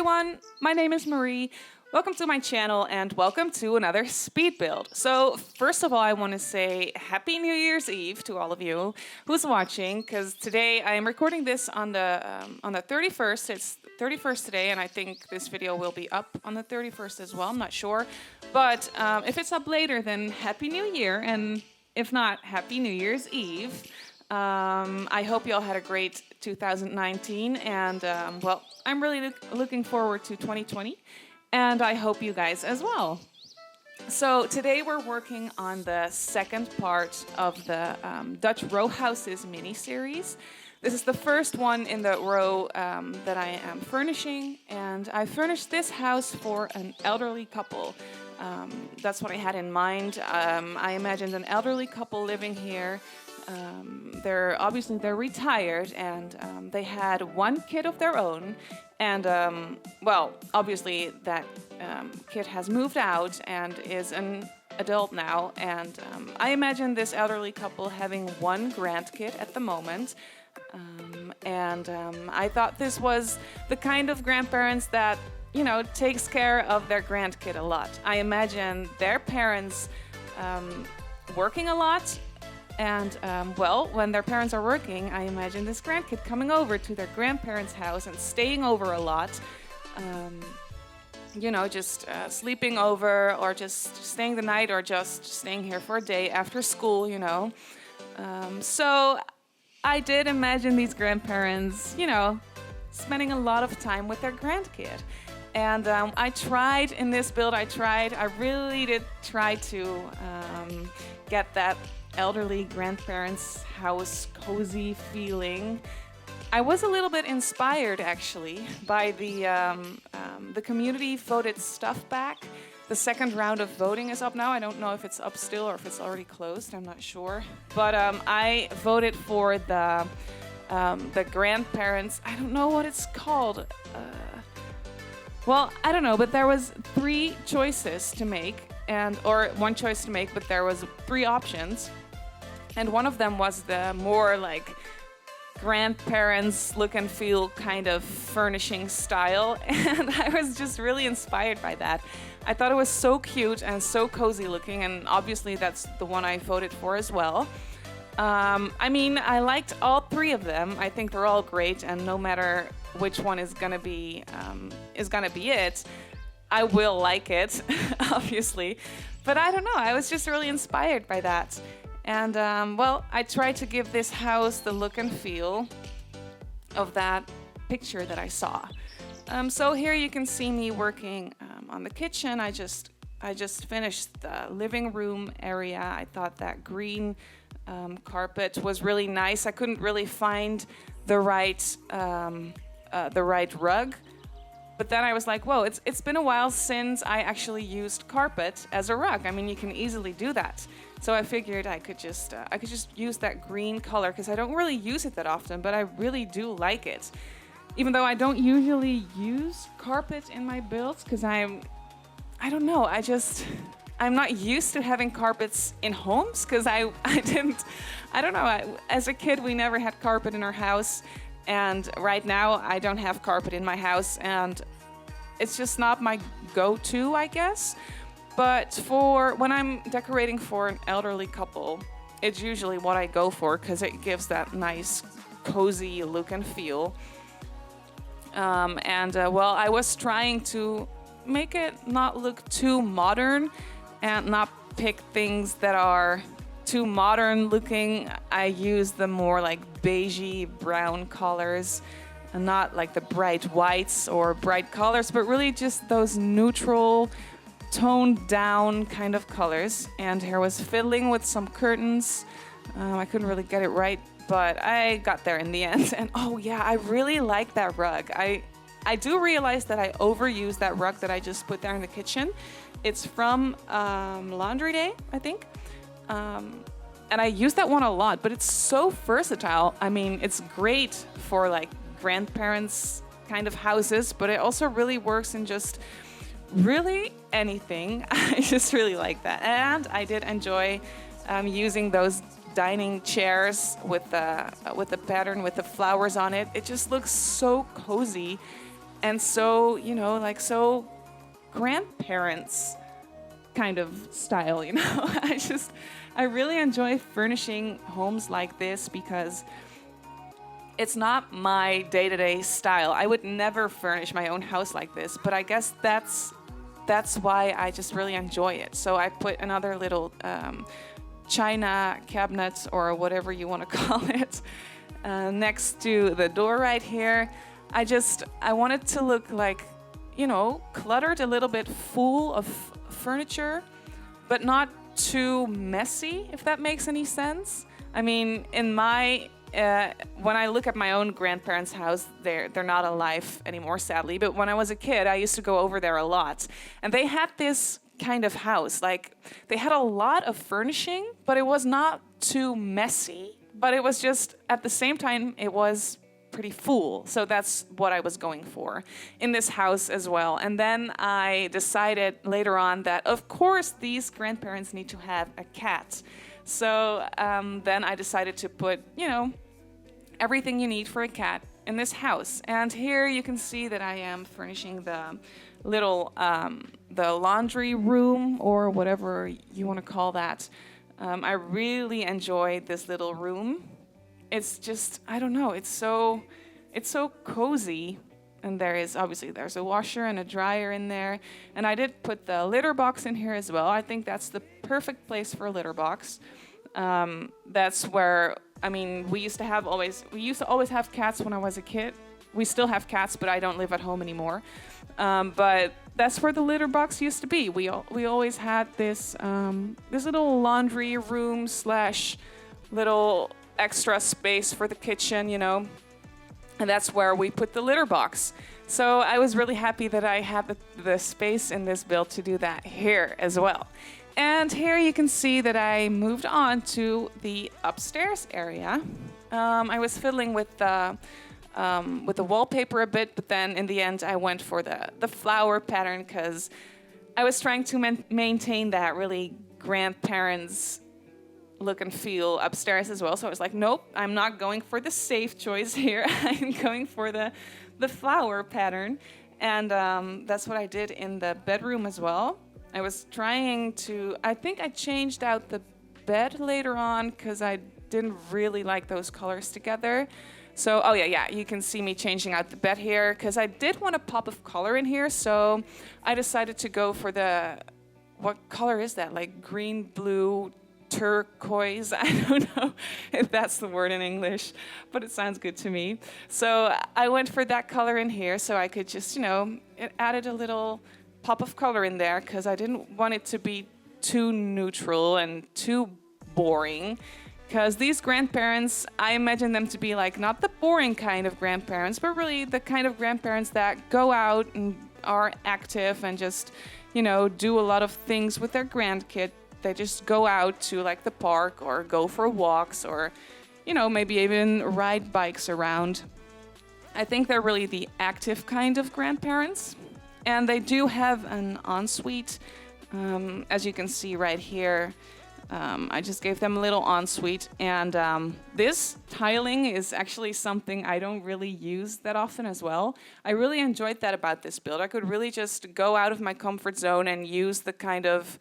everyone, my name is Marie. Welcome to my channel and welcome to another speed build. So first of all, I want to say Happy New Year's Eve to all of you who's watching, because today I am recording this on the 31st. It's 31st today, and I think this video will be up on the 31st as well. I'm not sure, but if it's up later, then Happy New Year, and if not, Happy New Year's Eve. I hope you all had a great 2019, and well, I'm really looking forward to 2020, and I hope you guys as well. So today we're working on the second part of the Dutch Row Houses mini-series. This is the first one in the row that I am furnishing, and I furnished this house for an elderly couple. That's what I had in mind. I imagined an elderly couple living here. They're retired, and they had one kid of their own, and well, obviously that kid has moved out and is an adult now, and I imagine this elderly couple having one grandkid at the moment, and I thought this was the kind of grandparents that, you know, takes care of their grandkid a lot. I imagine their parents working a lot. And, well, when their parents are working, I imagine this grandkid coming over to their grandparents' house and staying over a lot. You know, just sleeping over, or just staying the night, or just staying here for a day after school, you know. So I did imagine these grandparents, you know, spending a lot of time with their grandkid. And I tried in this build, I really did try to get that elderly grandparents' house cozy feeling. I was a little bit inspired actually by the community voted stuff back. The second round of voting is up now. I don't know if it's up still or if it's already closed. I'm not sure. But I voted for the grandparents. I don't know what it's called. Well, I don't know, but there was 3 choices to make, or 1 choice to make, but there was 3 options. And one of them was the more like grandparents look and feel kind of furnishing style. And I was just really inspired by that. I thought it was so cute and so cozy looking. And obviously that's the one I voted for as well. I mean, I liked all 3 of them. I think they're all great. And no matter which one is gonna be it, I will like it, obviously. But I don't know. I was just really inspired by that. And, well, I tried to give this house the look and feel of that picture that I saw. So here you can see me working on the kitchen. I just finished the living room area. I thought that green carpet was really nice. I couldn't really find the right rug. But then I was like, whoa, it's been a while since I actually used carpet as a rug. I mean, you can easily do that. So I figured I could just use that green color, because I don't really use it that often, but I really do like it. Even though I don't usually use carpet in my builds, because I don't know, I'm not used to having carpets in homes, because I don't know, as a kid we never had carpet in our house. And right now, I don't have carpet in my house, and it's just not my go-to, I guess. But for when I'm decorating for an elderly couple, it's usually what I go for, because it gives that nice, cozy look and feel. Well, I was trying to make it not look too modern and not pick things that are too modern looking. I use the more like beigey brown colors, and not like the bright whites or bright colors, but really just those neutral, toned down kind of colors. And here was fiddling with some curtains. I couldn't really get it right, but I got there in the end. And oh yeah, I really like that rug. I do realize that I overused that rug that I just put there in the kitchen. It's from Laundry Day, I think. And I use that one a lot, but it's so versatile. I mean, it's great for like grandparents kind of houses, but it also really works in just really anything. I just really like that. And I did enjoy using those dining chairs with the pattern with the flowers on it. It just looks so cozy. and so, you know, like so grandparents kind of style, you know. I really enjoy furnishing homes like this because it's not my day-to-day style. I would never furnish my own house like this, but I guess that's why I just really enjoy it. So I put another little china cabinet or whatever you want to call it next to the door right here. I want it to look like, you know, cluttered, a little bit full of furniture, but not too messy, if that makes any sense. I mean, in my when I look at my own grandparents' house, they're not alive anymore, sadly. But when I was a kid, I used to go over there a lot, and they had this kind of house. Like, they had a lot of furnishing, but it was not too messy. But it was just, at the same time, it was pretty full. So that's what I was going for in this house as well. And then I decided later on that, of course, these grandparents need to have a cat. So then I decided to put, you know, everything you need for a cat in this house. And here you can see that I am furnishing the little, the laundry room, or whatever you want to call that. I really enjoy this little room. It's just, I don't know, it's so cozy. And there's a washer and a dryer in there. And I did put the litter box in here as well. I think that's the perfect place for a litter box. That's where, I mean, we used to always have cats when I was a kid. We still have cats, but I don't live at home anymore. But that's where the litter box used to be. We always had this little laundry room / little extra space for the kitchen, you know. And that's where we put the litter box. So I was really happy that I had the space in this build to do that here as well. And here you can see that I moved on to the upstairs area. I was fiddling with the wallpaper a bit, but then in the end I went for the flower pattern because I was trying to maintain that really grandparents look and feel upstairs as well. So I was like, nope, I'm not going for the safe choice here. I'm going for the flower pattern. And that's what I did in the bedroom as well. I was trying to, I think I changed out the bed later on because I didn't really like those colors together. So, oh yeah, you can see me changing out the bed here because I did want a pop of color in here. So I decided to go for what color is that? Like green, blue, turquoise. I don't know if that's the word in English, but it sounds good to me. So I went for that color in here so I could just, you know, it added a little pop of color in there because I didn't want it to be too neutral and too boring. Because these grandparents, I imagine them to be like not the boring kind of grandparents, but really the kind of grandparents that go out and are active and just, you know, do a lot of things with their grandkid. They just go out to like the park or go for walks or, you know, maybe even ride bikes around. I think they're really the active kind of grandparents. And they do have an ensuite, as you can see right here. I just gave them a little ensuite, and this tiling is actually something I don't really use that often as well. I really enjoyed that about this build. I could really just go out of my comfort zone and use the kind of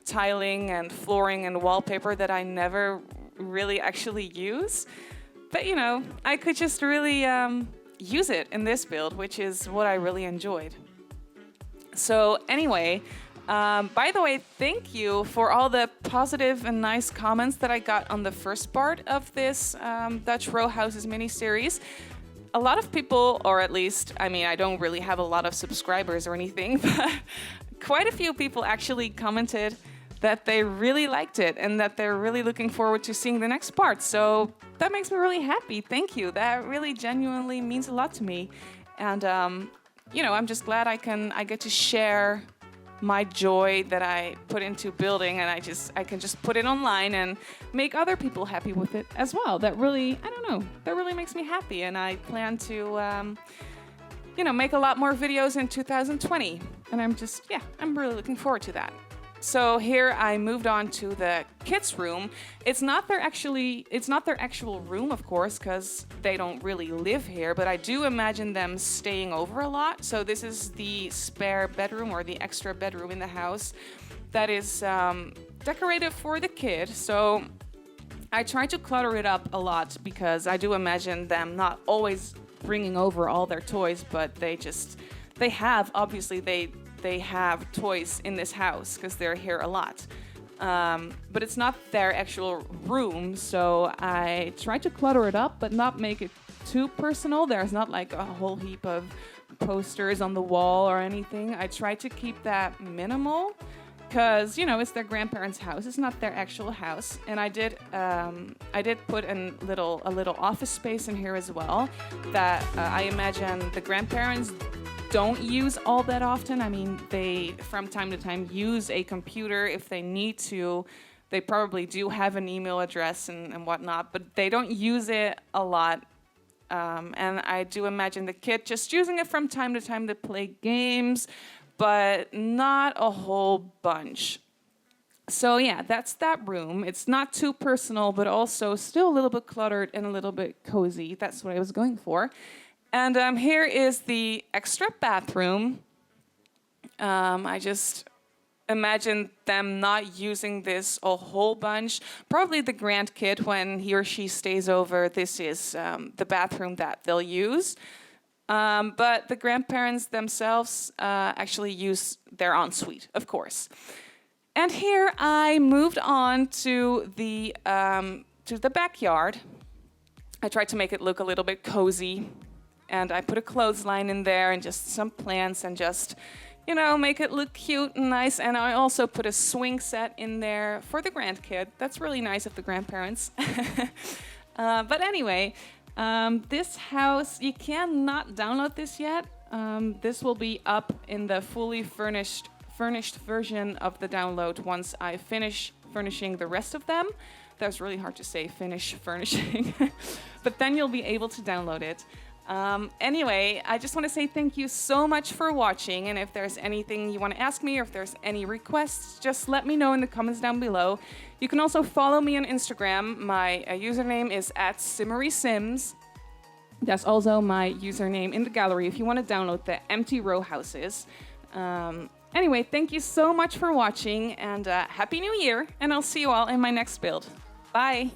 tiling and flooring and wallpaper that I never really actually use. But you know, I could just really use it in this build, which is what I really enjoyed. So anyway. By the way, thank you for all the positive and nice comments that I got on the first part of this Dutch Row Houses mini-series. A lot of people, or at least, I mean, I don't really have a lot of subscribers or anything, but quite a few people actually commented that they really liked it and that they're really looking forward to seeing the next part. So that makes me really happy. Thank you. That really genuinely means a lot to me. And, you know, I'm just glad I get to share my joy that I put into building, and I can just put it online and make other people happy with it as well. That really, I don't know, that really makes me happy, and I plan to, you know, make a lot more videos in 2020, and I'm really looking forward to that. So here I moved on to the kids' room. It's not their actual room, of course, because they don't really live here, but I do imagine them staying over a lot. So this is the spare bedroom or the extra bedroom in the house that is decorated for the kid. So I try to clutter it up a lot because I do imagine them not always bringing over all their toys, but they have toys in this house because they're here a lot. But it's not their actual room, so I try to clutter it up but not make it too personal. There's not like a whole heap of posters on the wall or anything. I try to keep that minimal because, you know, it's their grandparents' house. It's not their actual house. And I did put a little office space in here as well that I imagine the grandparents don't use all that often. I mean, they from time to time use a computer if they need to. They probably do have an email address and whatnot, but they don't use it a lot. And I do imagine the kid just using it from time to time to play games, but not a whole bunch. So yeah, that's that room. It's not too personal, but also still a little bit cluttered and a little bit cozy. That's what I was going for. And here is the extra bathroom. I just imagine them not using this a whole bunch. Probably the grandkid, when he or she stays over, this is the bathroom that they'll use. But the grandparents themselves actually use their ensuite, of course. And here I moved on to the backyard. I tried to make it look a little bit cozy. And I put a clothesline in there and just some plants and just, you know, make it look cute and nice. And I also put a swing set in there for the grandkid. That's really nice of the grandparents. But anyway, this house, you cannot download this yet. This will be up in the fully furnished version of the download once I finish furnishing the rest of them. That was really hard to say, finish furnishing. But then you'll be able to download it. Anyway, I just want to say thank you so much for watching, and if there's anything you want to ask me or if there's any requests, just let me know in the comments down below. You can also follow me on Instagram. My username is @Simmarysims. That's also my username in the gallery if you want to download the empty row houses. Anyway, thank you so much for watching, and Happy New Year, and I'll see you all in my next build. Bye!